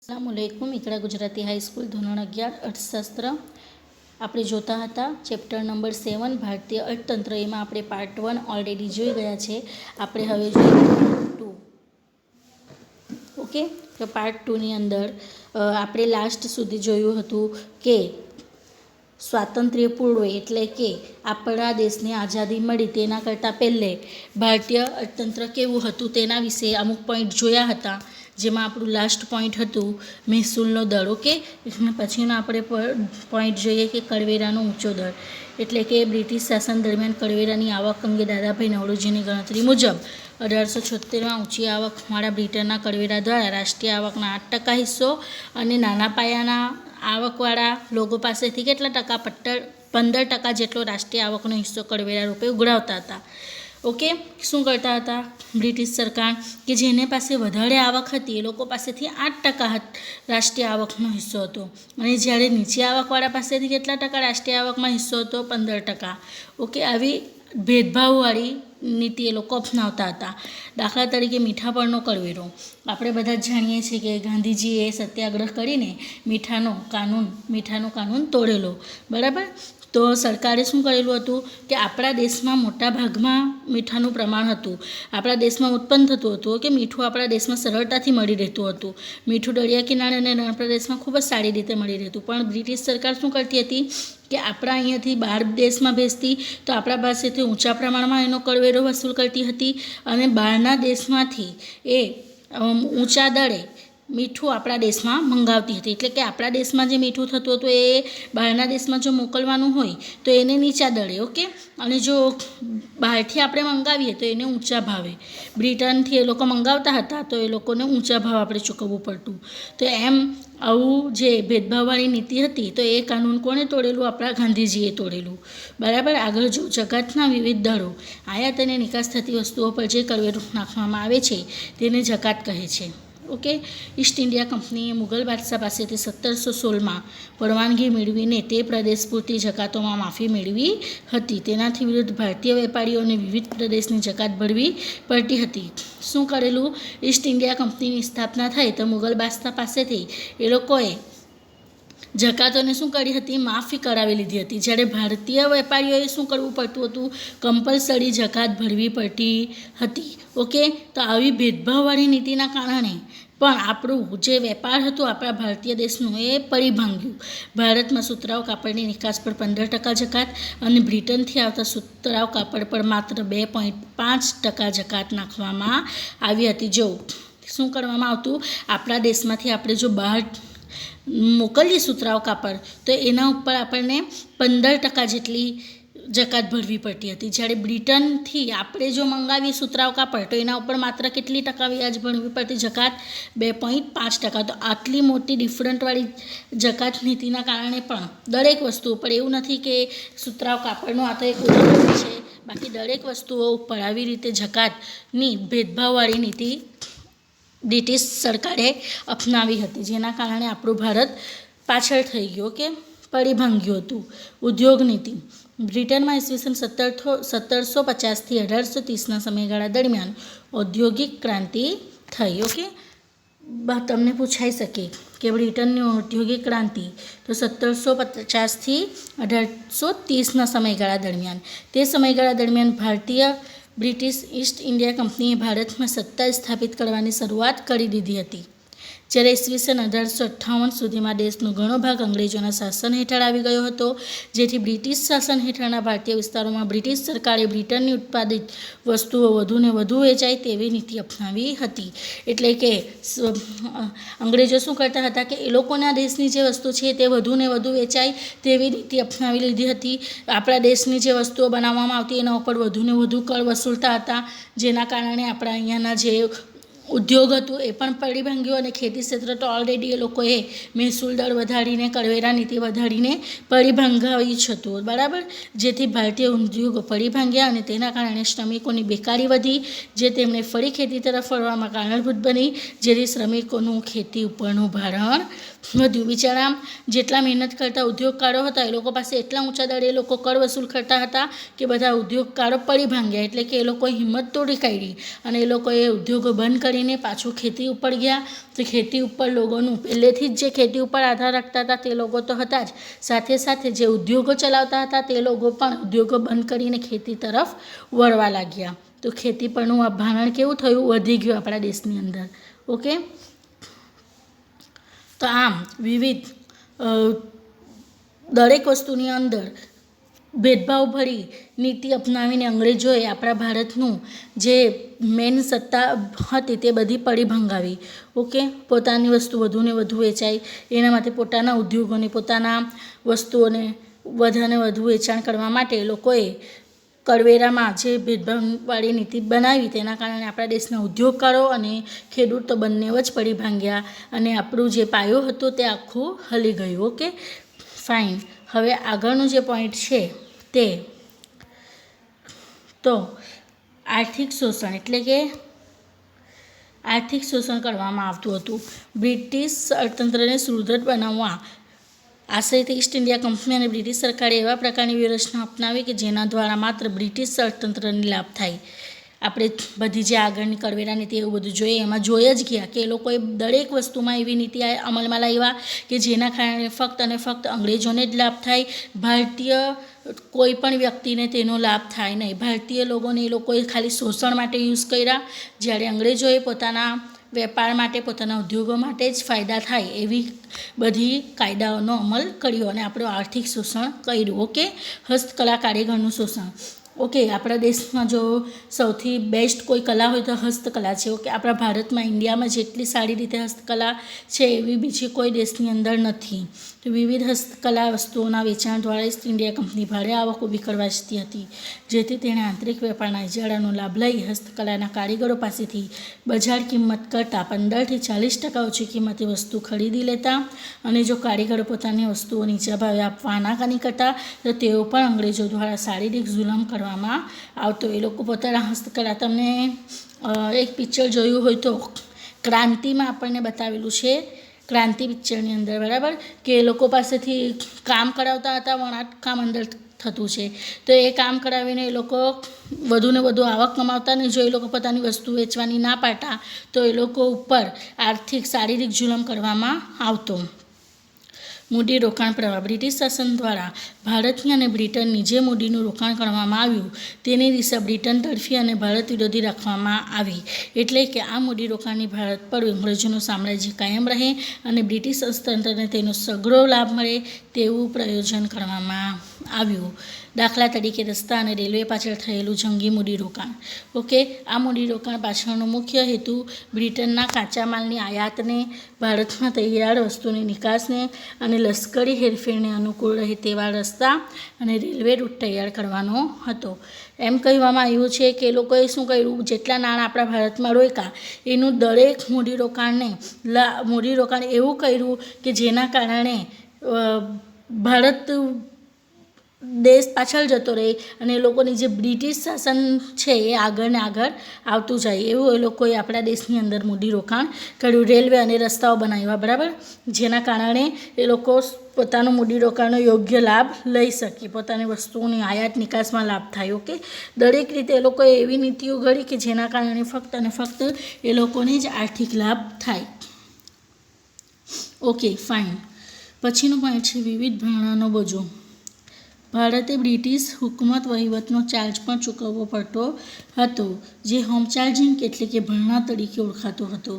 अस्सलामुअलैकुम। इकड़ा गुजराती हाईस्कूल धोरण 11 अर्थशास्त्र આપણે જોતા હતા ચેપ્ટર નંબર 7 ભારતીય અર્થતંત્ર। એમાં આપણે પાર્ટ 1 ઓલરેડી જોઈ ગયા છે। આપણે હવે જોઈએ પાર્ટ 2। ઓકે, તો પાર્ટ 2ની અંદર આપણે લાસ્ટ સુધી જોયું હતું કે સ્વાતંત્ર્ય પૂર્વે એટલે કે આપણા દેશને આઝાદી મળી તેના કરતાં પહેલે ભારતીય અર્થતંત્ર કેવું હતું તેના વિશે અમુક પોઈન્ટ જોયા હતા, જેમાં આપણું લાસ્ટ પોઈન્ટ હતું મહેસૂલનો દર। ઓકે, પછીનો આપણે પોઈન્ટ જોઈએ કે કરવેરાનો ઊંચો દર, એટલે કે બ્રિટિશ શાસન દરમિયાન કરવેરાની આવક અંગે દાદાભાઈ નવરોજીની ગણતરી મુજબ 1876માં ઊંચી આવકવાળા બ્રિટનના કરવેરા દ્વારા રાષ્ટ્રીય આવકના 8% હિસ્સો અને નાના પાયાના આવકવાળા લોકો પાસેથી કેટલા ટકા 15% જેટલો રાષ્ટ્રીય આવકનો હિસ્સો કરવેરા રૂપે ઉઘરાવતા હતા। ઓકે, શું કરતા હતા બ્રિટિશ સરકાર કે જેને પાસે વધારે આવક હતી એ લોકો પાસેથી 8% રાષ્ટ્રીય આવકનો હિસ્સો હતો, અને જ્યારે નીચી આવકવાળા પાસેથી કેટલા ટકા રાષ્ટ્રીય આવકમાં હિસ્સો હતો? 15%। ઓકે, આવી ભેદભાવવાળી નીતિ એ લોકો અપનાવતા હતા। દાખલા તરીકે મીઠા પરનો કરવેરો આપણે બધા જ જાણીએ છીએ કે ગાંધીજીએ સત્યાગ્રહ કરીને મીઠાનો કાનૂન તોડેલો, બરાબર। તો સરકારે શું કરેલું હતું કે આપણા દેશમાં મોટા ભાગમાં મીઠાનું પ્રમાણ હતું, આપણા દેશમાં ઉત્પન્ન થતું હતું કે મીઠું આપણા દેશમાં સરળતાથી મળી રહેતું હતું। મીઠું દરિયા કિનારે અને રણ પ્રદેશમાં ખૂબ જ સારી રીતે મળી રહેતું, પણ બ્રિટિશ સરકાર શું કરતી હતી કે આપણા અહીંયાથી બહાર દેશમાં ભેજતી તો આપણા પાસેથી ઊંચા પ્રમાણમાં એનો કરવેરો વસૂલ કરતી હતી, અને બહારના દેશમાંથી એ ઊંચા દરે મીઠું આપણા દેશમાં મંગાવતી હતી। એટલે કે આપણા દેશમાં જે મીઠું થતું હતું એ બહારના દેશમાં જો મોકલવાનું હોય તો એને નીચા દરે, ઓકે, અને જો બહારથી આપણે મંગાવીએ તો એને ઊંચા ભાવે। બ્રિટનથી એ લોકો મંગાવતા હતા તો એ લોકોને ઊંચા ભાવ આપણે ચૂકવવું પડતું। તો એમ આવું જે ભેદભાવવાળી નીતિ હતી તો એ કાનૂન કોણે તોડેલું? આપણા ગાંધીજીએ તોડેલું, બરાબર। આગળ જો જકાતના વિવિધ દરો, આયાત અને નિકાસ થતી વસ્તુઓ પર જે કરવેરો નાખવામાં આવે છે તેને જકાત કહે છે। ઓકે, ઈસ્ટ ઇન્ડિયા કંપનીએ મુગલ બાદશાહ પાસેથી 1716માં પરવાનગી મેળવીને તે પ્રદેશ પૂરતી જકાતોમાં માફી મેળવી હતી। તેનાથી વિરુદ્ધ ભારતીય વેપારીઓને વિવિધ પ્રદેશની જકાત ભરવી પડતી હતી। શું કરેલું? ઈસ્ટ ઇન્ડિયા કંપનીની સ્થાપના થઈ તો મુગલ બાદશાહ પાસેથી એ લોકોએ જકાતોને શું કરી હતી? માફી કરાવી લીધી હતી, જ્યારે ભારતીય વેપારીઓએ શું કરવું પડતું હતું? કમ્પલસરી જકાત ભરવી પડતી હતી। ઓકે, તો આવી ભેદભાવવાળી નીતિના કારણે પણ આપણું જે વેપાર હતું આપણા ભારતીય દેશનું એ પડી ભાંગ્યું। ભારતમાં સુતરાઉ કાપડની નિકાસ પર 15% જકાત અને બ્રિટનથી આવતા સુતરાઉ કાપડ પર માત્ર 2.5% જકાત નાખવામાં આવી હતી। જો શું કરવામાં આવતું, આપણા દેશમાંથી આપણે જો બહાર મોકલીએ સુતરાઉ કાપડ તો એના ઉપર આપણને 15% જેટલી જકાત ભરવી પડતી હતી, જ્યારે બ્રિટનથી આપણે જો મંગાવીએ સુતરાઉ કાપડ તો એના ઉપર માત્ર કેટલી ટકા વ્યાજ ભરવી પડતી? જકાત 2.5%। તો આટલી મોટી ડિફરન્ટવાળી જકાત નીતિના કારણે પણ દરેક વસ્તુ ઉપર, એવું નથી કે સુતરાઉ કાપડનું આ તો એક ઉદાહરણ છે, બાકી દરેક વસ્તુઓ ઉપર આવી રીતે જકાતની ભેદભાવવાળી નીતિ બ્રિટિશ સરકારે અપનાવી હતી, જેના કારણે આપણું ભારત પાછળ થઈ ગયું, કે પડી ભાંગ્યું હતું। ઉદ્યોગ નીતિ બ્રિટનમાં ઈસવીસન 1750થી 1830ના સમયગાળા દરમિયાન ઔદ્યોગિક ક્રાંતિ થઈ। ઓકે, તમને પૂછાઈ શકે કે બ્રિટનની ઔદ્યોગિક ક્રાંતિ તો 1750થી 1830ના સમયગાળા દરમિયાન, તે સમયગાળા દરમિયાન બ્રિટિશ ઈસ્ટ ઇન્ડિયા કંપનીએ ભારતમાં સત્તા સ્થાપિત કરવાની શરૂઆત કરી દીધી હતી, જ્યારે ઈસવીસન 1858 સુધીમાં દેશનો ઘણો ભાગ અંગ્રેજોના શાસન હેઠળ આવી ગયો હતો, જેથી બ્રિટિશ શાસન હેઠળના ભારતીય વિસ્તારોમાં બ્રિટિશ સરકારે બ્રિટનની ઉત્પાદિત વસ્તુઓ વધુને વધુ વેચાય તેવી નીતિ અપનાવી હતી। એટલે કે અંગ્રેજો શું કરતા હતા કે એ લોકોના દેશની જે વસ્તુ છે તે વધુને વધુ વેચાય તેવી નીતિ અપનાવી લીધી હતી। આપણા દેશની જે વસ્તુઓ બનાવવામાં આવતી એના ઉપર વધુને વધુ કર વસૂલતા હતા, જેના કારણે આપણા અહીંયાના જે ઉદ્યોગ હતું એ પણ પડી ભાંગ્યું, અને ખેતી ક્ષેત્ર તો ઓલરેડી એ લોકોએ મહેસૂલ દર વધારીને, કરવેરા નીતિ વધારીને પડી ભાંગાવી જ હતું, બરાબર। જેથી ભારતીય ઉદ્યોગો પડી ભાંગ્યા અને તેના કારણે શ્રમિકોની બેકારી વધી, જે તેમણે ફરી ખેતી તરફ વળવામાં કારણભૂત બની, જેથી શ્રમિકોનું ખેતી ઉપરનું ભારણ વધ્યું। બિચારા જેટલા મહેનત કરતા ઉદ્યોગકારો હતા એ લોકો પાસે એટલા ઊંચા દરે એ લોકો કર વસૂલ કરતા હતા કે બધા ઉદ્યોગકારો પડી ભાંગ્યા, એટલે કે એ લોકોએ હિંમત તોડી કાઢી અને એ લોકોએ ઉદ્યોગો બંધ કરી કરીને પાછું ખેતી ઉપર ગયા. તો ખેતી ઉપર લોકોનું પહેલેથી જ જે ખેતી ઉપર આધાર રાખતા હતા તે લોકો તો હતા જ, સાથે સાથે જે ઉદ્યોગો ચલાવતા હતા તે લોકો પણ ઉદ્યોગો બંધ કરીને ખેતી તરફ વળવા લાગ્યા. તો ખેતી પરનું આ ભારણ કેવું થયું, વધી ગયું આપણા દેશની અંદર. ઓકે, તો આમ વિવિધ દરેક વસ્તુની અંદર ભેદભાવભરી નીતિ અપનાવીને અંગ્રેજોએ આપણા ભારતનું જે મેન સત્તા હતી તે બધી પડી ભંગાવી. ઓકે, પોતાની વસ્તુ વધુને વધુ વેચાય એના માટે પોતાના ઉદ્યોગોને, પોતાના વસ્તુઓને વધારે વધુ વેચાણ કરવા માટે લોકોએ કરવેરામાં જે ભેદભાવવાળી નીતિ બનાવી તેના કારણે આપણા દેશના ઉદ્યોગકારો અને ખેડૂતો બંને જ પડી ભાંગ્યા અને આપણું જે પાયો હતો તે આખું હલી ગયું. Okay, fine. હવે આગળનું જે પોઈન્ટ છે તે તો આર્થિક શોષણ, એટલે કે આર્થિક શોષણ કરવામાં આવતું હતું. બ્રિટિશ અર્થતંત્રને સુદૃઢ બનાવવા આશયથી ઈસ્ટ ઇન્ડિયા કંપની અને બ્રિટિશ સરકારે એવા પ્રકારની વ્યૂહરચના અપનાવી કે જેના દ્વારા માત્ર બ્રિટિશ અર્થતંત્રને લાભ થાય. આપણે બધી જે આગળની કરવેરા નીતિ એવું બધું જોઈએ એમાં જોઈ જ ગયા કે એ લોકોએ દરેક વસ્તુમાં એવી નીતિ અમલમાં લાવ્યા કે જેના કારણે ફક્ત અને ફક્ત અંગ્રેજોને જ લાભ થાય, ભારતીય કોઈ પણ વ્યક્તિને તેનો લાભ થાય નહીં. ભારતીય લોકોને એ લોકોએ ખાલી શોષણ માટે યુઝ કર્યા, જ્યારે અંગ્રેજોએ પોતાના વેપાર માટે, પોતાના ઉદ્યોગો માટે જ ફાયદા થાય એવી બધી કાયદાઓનો અમલ કર્યો અને આપણું આર્થિક શોષણ કર્યું. ઓકે, હસ્તકલા કારીગરનું શોષણ. ઓકે, આપણા દેશમાં જો સૌથી બેસ્ટ કોઈ કલા હોય તો હસ્તકલા છે. ઓકે, આપણા ભારતમાં, ઇન્ડિયામાં જેટલી સારી રીતે હસ્તકલા છે એવી બીજી કોઈ દેશની અંદર નથી. તો વિવિધ હસ્તકલા વસ્તુઓના વેચાણ દ્વારા ઈસ્ટ ઇન્ડિયા કંપની ભારે આવક ઊભી કરવા ઈચ્છતી હતી, જેથી તેણે આંતરિક વેપારના ઇજારાનો લાભ લઈ હસ્તકલાના કારીગરો પાસેથી બજાર કિંમત કરતાં 15થી 40% ઓછી કિંમતે વસ્તુ ખરીદી લેતા અને જો કારીગરો પોતાની વસ્તુઓ નીચા ભાવે આપવા આનાકાની કરતા તો તેઓ પણ અંગ્રેજો દ્વારા શારીરિક જુલમ કરવામાં આવતો. એ લોકો પોતાના હસ્તકલા, તમને એક પિક્ચર જોયું હોય તો ક્રાંતિમાં આપણને બતાવેલું છે, ક્રાંતિ પિક્ચરની અંદર, બરાબર, કે એ લોકો પાસેથી કામ કરાવતા હતા, વણાટ કામ અંદર થતું છે, તો એ કામ કરાવીને એ લોકો વધુને વધુ આવક કમાવતા ને જો એ લોકો પોતાની વસ્તુ વેચવાની ના પાડતા તો એ લોકો ઉપર આર્થિક શારીરિક જુલમ કરવામાં આવતો. મૂડી રોકાણ પ્રવાહ. બ્રિટિશ શાસન દ્વારા ભારતની અને બ્રિટનની જે મૂડીનું રોકાણ કરવામાં આવ્યું તેની દિશા બ્રિટન તરફી અને ભારત વિરોધી રાખવામાં આવી, એટલે કે આ મૂડી રોકાણની ભારત પર અંગ્રેજોનું સામ્રાજ્ય કાયમ રહે અને બ્રિટિશ અર્થતંત્રને તેનો સઘળો લાભ મળે તેવું પ્રયોજન કરવામાં આવ્યું. દાખલા તરીકે રસ્તા અને રેલવે પાછળ થયેલું જંગી મૂડીરોકાણ. ઓકે, આ મૂડીરોકાણ પાછળનો મુખ્ય હેતુ બ્રિટનના કાચા માલની આયાતને, ભારતમાં તૈયાર વસ્તુની નિકાસને અને લશ્કરી હેરફેરને અનુકૂળ રહે તેવા રસ્તા અને રેલવે રૂટ તૈયાર કરવાનો હતો. એમ કહેવામાં આવ્યું છે કે એ લોકોએ શું કર્યું, જેટલા નાણાં આપણા ભારતમાં રોક્યા એનું દરેક મૂડીરોકાણ એવું કર્યું કે જેના કારણે ભારત દેશ પાછળ જતો રહે અને એ લોકોની જે બ્રિટિશ શાસન છે એ આગળ ને આગળ આવતું જાય એવું એ લોકોએ આપણા દેશની અંદર મૂડીરોકાણ કર્યું. રેલવે અને રસ્તાઓ બનાવ્યા, બરાબર, જેના કારણે એ લોકો પોતાનું મૂડીરોકાણનો યોગ્ય લાભ લઈ શકે, પોતાની વસ્તુઓની આયાત નિકાસમાં લાભ થાય. ઓકે, દરેક રીતે એ લોકોએ એવી નીતિઓ ઘડી કે જેના કારણે ફક્ત અને ફક્ત એ લોકોને જ આર્થિક લાભ થાય. Okay, fine. પછીનો પોઈન્ટ છે વિવિધ ભાડાનો બોજો. ભારતે બ્રિટિશ હુકુમત વહીવટનો ચાર્જ પણ ચૂકવવો પડતો હતો, જે હોમ ચાર્જિંગ એટલે કે ભરણા તરીકે ઓળખાતો હતો.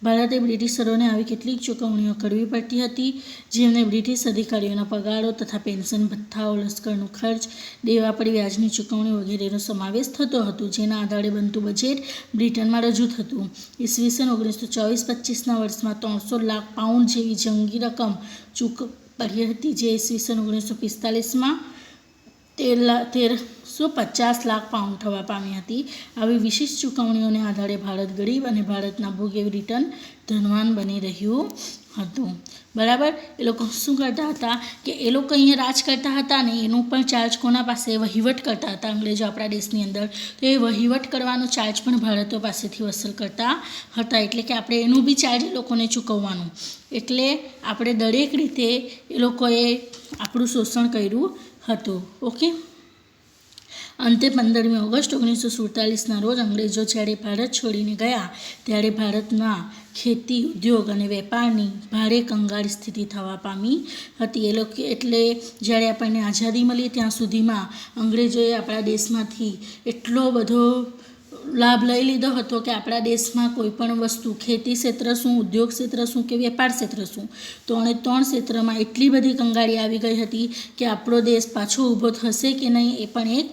ભારતે બ્રિટિશરોને આવી કેટલીક ચૂકવણીઓ કરવી પડતી હતી, જેમને બ્રિટિશ અધિકારીઓના પગારો તથા પેન્શન ભથ્થાઓ, લશ્કરનો ખર્ચ, દેવા પર વ્યાજની ચૂકવણી વગેરેનો સમાવેશ થતો હતો, જેના આધારે બનતું બજેટ બ્રિટનમાં રજૂ થતું. ઈસવીસન 1924-25ના વર્ષમાં 300 લાખ પાઉન્ડ જેવી જંગી રકમ પડી હતી, જે ઈસવીસન 1945માં 1350 લાખ પાઉન્ડ થવા પામી હતી. આવી વિશિષ્ટ ચૂકવણીઓને આધારે ભારત ગરીબ અને ભારતના ભોગે બ્રિટન ધનવાન બની રહ્યું હતું. બરાબર, એ લોકો શું કરતા હતા કે એ લોકો અહીંયા રાજ કરતા હતા ને એનું પણ ચાર્જ કોના પાસે, વહીવટ કરતા હતા અંગ્રેજો આપણા દેશની અંદર, તો એ વહીવટ કરવાનો ચાર્જ પણ ભારતીયો પાસેથી વસૂલ કરતા હતા, એટલે કે આપણે એનું બી ચાર્જ એ લોકોને ચૂકવવાનું. એટલે આપણે દરેક રીતે એ લોકોએ આપણું શોષણ કર્યું હતું. ઓકે, અંતે 15મી ઓગસ્ટ 1947ના રોજ અંગ્રેજો જ્યારે ભારત છોડીને ગયા ત્યારે ભારતના ખેતી ઉદ્યોગ અને વેપારની ભારે કંગાળ સ્થિતિ થવા પામી હતી. એટલે જ્યારે આપણને આઝાદી મળી ત્યાં સુધીમાં અંગ્રેજોએ આપણા દેશમાંથી એટલો બધો લાભ લઈ લીધો હતો કે આપણા દેશમાં કોઈ પણ વસ્તુ ખેતી ક્ષેત્ર શું, ઉદ્યોગ ક્ષેત્ર શું કે વેપાર ક્ષેત્ર શું, ત્રણે ક્ષેત્રમાં એટલી બધી કંગાળી આવી ગઈ હતી કે આપણો દેશ પાછો ઊભો થશે કે નહીં એ પણ એક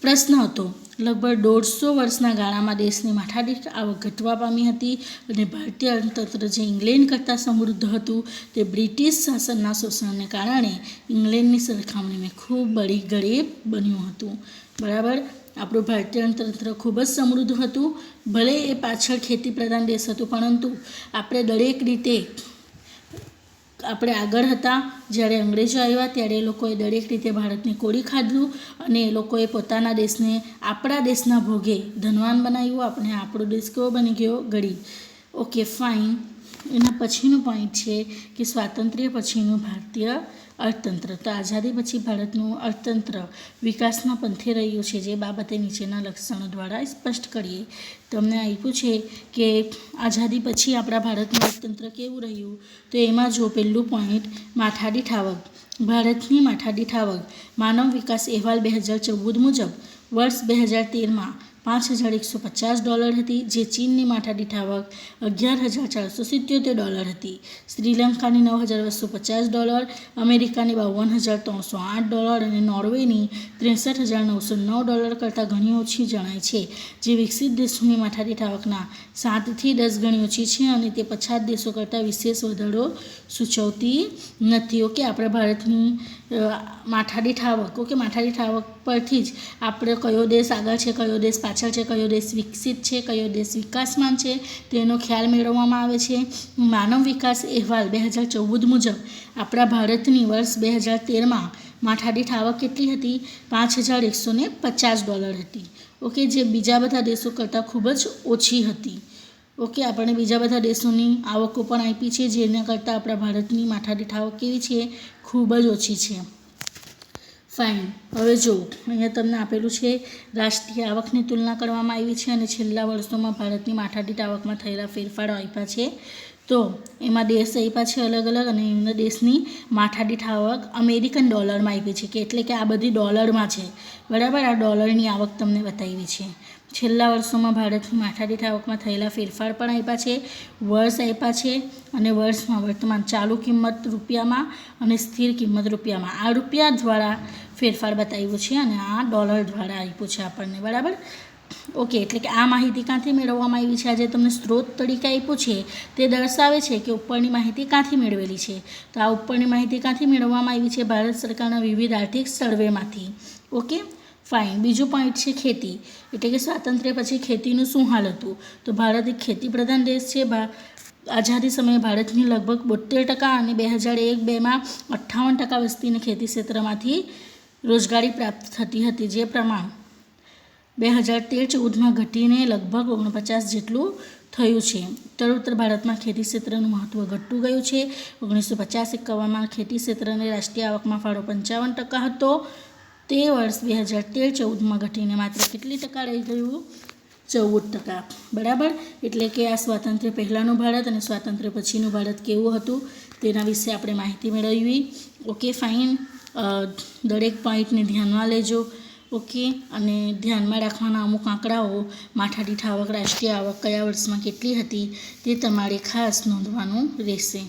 પ્રશ્ન હતો. લગભગ 150 વર્ષના ગાળામાં દેશની માથાદીઠ આવક ઘટવા પામી હતી અને ભારતીય અર્થતંત્ર જે ઇંગ્લેન્ડ કરતાં સમૃદ્ધ હતું તે બ્રિટિશ શાસનના શોષણને કારણે ઇંગ્લેન્ડની સરખામણીમાં ખૂબ ગરીબ બન્યું હતું. બરાબર. આપણું ભારતીય અર્થતંત્ર ખૂબ જ સમૃદ્ધ હતું. ભલે એ પાછળ ખેતી પ્રધાન દેશ હતું પરંતુ આપણે દરેક રીતે આપણે આગળ હતા. જ્યારે અંગ્રેજો આવ્યા ત્યારે એ લોકોએ દરેક રીતે ભારતની કોરી ખાધું અને એ લોકોએ પોતાના દેશને આપણા દેશના ભોગે ધનવાન બનાવ્યું. આપણે આપણો દેશ કેવો બની ગયો? ગરીબ. Okay fine. એના પછીનો પોઈન્ટ છે કે સ્વાતંત્ર્ય પછીનું ભારતીય અર્થતંત્ર. તો આઝાદી પછી ભારતનું અર્થતંત્ર વિકાસના પંથે રહ્યું છે, જે બાબતે નીચેના લક્ષણો દ્વારા સ્પષ્ટ કરીએ. તમને આપ્યું છે કે આઝાદી પછી આપણા ભારતનું અર્થતંત્ર કેવું રહ્યું. તો એમાં જો પહેલું પોઈન્ટ માથાદીઠ આવક. ભારતની માથાદીઠ આવક માનવ વિકાસ અહેવાલ 2014 મુજબ વર્ષ 2013માં $5,150 હતી, જે ચીનની માથાદીઠ આવક $11,477 હતી, શ્રીલંકાની $9,250, અમેરિકાની $52,308 અને નોર્વેની $63,909 કરતાં ઘણી ઓછી જણાય છે, જે વિકસિત દેશોની માથાદીઠ આવકના 7 થી 10 ગણી ઓછી છે અને તે પછાત દેશો કરતાં વિશેષ વધારો સૂચવતી નથી. ઓકે, આપણે ભારતની માથાદીઠ આવક, ઓકે, માથાદીઠ આવક પરથી જ આપણે કયો દેશ આગળ છે, કયો દેશ પાછળ છે, કયો દેશ વિકસિત છે, કયો દેશ વિકાસમાન છે તેનો ખ્યાલ મેળવવામાં આવે છે. માનવ વિકાસ અહેવાલ 2014 મુજબ આપણા ભારતની વર્ષ 2013માં માથાદીઠ આવક કેટલી હતી? $5,150 હતી. ઓકે, જે બીજા બધા દેશો કરતાં ખૂબ જ ઓછી હતી. ઓકે, આપણે બીજા બધા દેશોની આવકો પણ આપી છે, જેના કરતાં આપણા ભારતની માથાદીઠ આવક કેવી છે? ખૂબ જ ઓછી છે. ફાઇન. હવે જો અહીંયા તમને આપેલું છે રાષ્ટ્રીય આવકની તુલના કરવામાં આવી છે અને છેલ્લા વર્ષોમાં ભારતની માથાદીઠ આવકમાં થયેલા ફેરફારો આપ્યા છે. તો એમાં દેશ આપ્યા છે અલગ અલગ અને એમના દેશની માથાદીઠ આવક અમેરિકન ડોલરમાં આપી છે, કે એટલે કે આ બધી ડોલરમાં છે. બરાબર. આ ડોલરની આવક તમને બતાવી છે. છેલ્લા વર્ષોમાં ભારતની માથાદીઠ આવકમાં થયેલા ફેરફાર પણ આપ્યા છે, વર્ષ આપ્યા છે અને વર્ષમાં વર્તમાન ચાલુ કિંમત રૂપિયામાં અને સ્થિર કિંમત રૂપિયામાં. આ રૂપિયા દ્વારા ફેરફાર બતાવ્યો છે અને આ ડોલર દ્વારા આપ્યું છે આપણને. બરાબર. ઓકે, એટલે કે આ માહિતી ક્યાંથી મેળવવામાં આવી છે? આજે તમને સ્ત્રોત તરીકે આપ્યું છે તે દર્શાવે છે કે ઉપરની માહિતી ક્યાંથી મેળવેલી છે. તો આ ઉપરની માહિતી ક્યાંથી મેળવવામાં આવી છે? ભારત સરકારના વિવિધ આર્થિક સર્વેમાંથી. Okay fine. બીજું પોઈન્ટ છે ખેતી, એટલે કે સ્વાતંત્ર્ય પછી ખેતીનું શું હાલ હતું? તો ભારત એક ખેતી પ્રધાન દેશ છે. આઝાદી સમયે ભારતની લગભગ 72% અને 2001-2માં 58% વસ્તીને ખેતી ક્ષેત્રમાંથી રોજગારી પ્રાપ્ત થતી હતી, જે પ્રમાણ 2013-14માં ઘટીને લગભગ 49 જેટલું થયું છે. ઉત્તરોત્તર ભારતમાં ખેતી ક્ષેત્રનું મહત્ત્વ ઘટતું ગયું છે. 1950-51માં ખેતી ક્ષેત્રને રાષ્ટ્રીય આવકમાં ફાળો 55% હતો. તે વર્ષ 2013-14માં ઘટીને માત્ર કેટલી ટકા રહી ગયું? 14%. બરાબર. એટલે કે આ સ્વાતંત્ર્ય પહેલાંનું ભારત અને સ્વાતંત્ર્ય પછીનું ભારત કેવું હતું તેના વિશે આપણે માહિતી મેળવી. Okay fine. દરેક પોઈન્ટને ધ્યાનમાં લેજો. ઓકે, અને ધ્યાનમાં રાખવાના અમુક આંકડાઓ, માથાદીઠ આવક, રાષ્ટ્રીય આવક કયા વર્ષમાં કેટલી હતી તે તમારે ખાસ નોંધવાનું રહેશે.